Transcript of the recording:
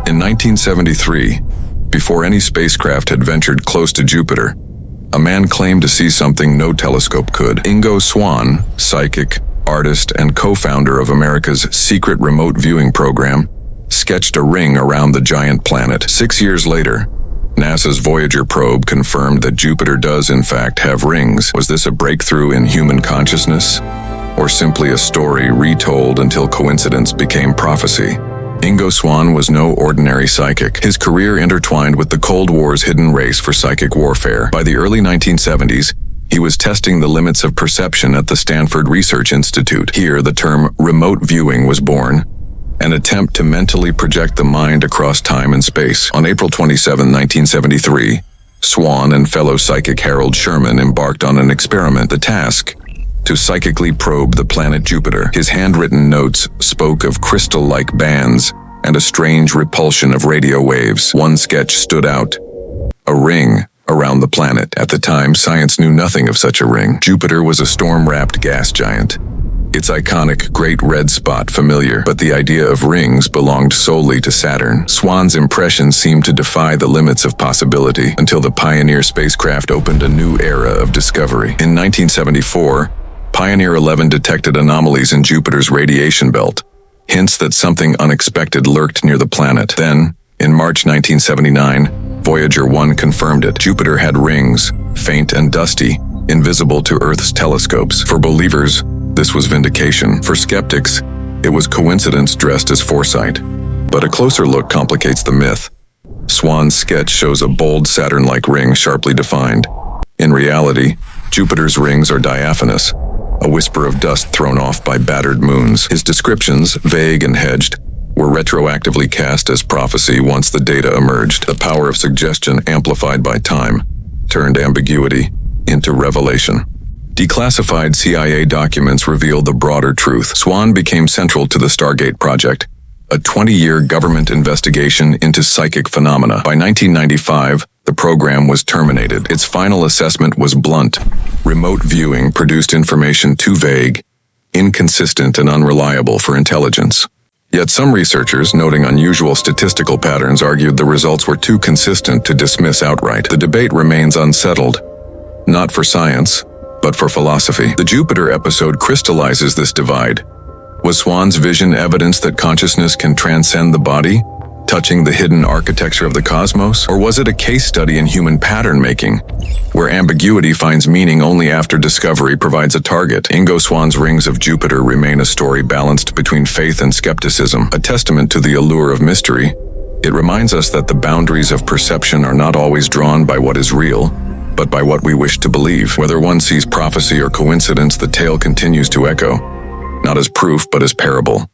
In 1973, before any spacecraft had ventured close to Jupiter, a man claimed to see something no telescope could. Ingo Swann, psychic, artist, and co-founder of America's secret remote viewing program, sketched a ring around the giant planet. 6 years later, NASA's Voyager probe confirmed that Jupiter does in fact have rings. Was this a breakthrough in human consciousness, or simply a story retold until coincidence became prophecy? Ingo Swann was no ordinary psychic. His career intertwined with the Cold War's hidden race for psychic warfare. By the early 1970s, he was testing the limits of perception at the Stanford Research Institute. Here, the term remote viewing was born, an attempt to mentally project the mind across time and space. On April 27, 1973, Swann and fellow psychic Harold Sherman embarked on an experiment. The task: to psychically probe the planet Jupiter. His handwritten notes spoke of crystal-like bands and a strange repulsion of radio waves. One sketch stood out: a ring around the planet. At the time, science knew nothing of such a ring. Jupiter was a storm-wrapped gas giant, its iconic great red spot familiar, but the idea of rings belonged solely to Saturn. Swann's impression seemed to defy the limits of possibility until the Pioneer spacecraft opened a new era of discovery. In 1974, Pioneer 11 detected anomalies in Jupiter's radiation belt, hints that something unexpected lurked near the planet. Then, in March 1979, Voyager 1 confirmed it. Jupiter had rings, faint and dusty, invisible to Earth's telescopes. For believers, this was vindication. For skeptics, it was coincidence dressed as foresight. But a closer look complicates the myth. Swann's sketch shows a bold Saturn-like ring sharply defined. In reality, Jupiter's rings are diaphanous, a whisper of dust thrown off by battered moons. His descriptions, vague and hedged, were retroactively cast as prophecy once the data emerged. The power of suggestion, amplified by time, turned ambiguity into revelation. Declassified CIA documents revealed the broader truth. Swann became central to the Stargate Project, a 20-year government investigation into psychic phenomena. By 1995, the program was terminated. Its final assessment was blunt: remote viewing produced information too vague, inconsistent, and unreliable for intelligence. Yet some researchers, noting unusual statistical patterns, argued the results were too consistent to dismiss outright. The debate remains unsettled, not for science, but for philosophy. The Jupiter episode crystallizes this divide. Was Swann's vision evidence that consciousness can transcend the body, touching the hidden architecture of the cosmos? Or was it a case study in human pattern-making, where ambiguity finds meaning only after discovery provides a target? Ingo Swann's rings of Jupiter remain a story balanced between faith and skepticism, a testament to the allure of mystery. It reminds us that the boundaries of perception are not always drawn by what is real, but by what we wish to believe. Whether one sees prophecy or coincidence, the tale continues to echo, not as proof but as parable.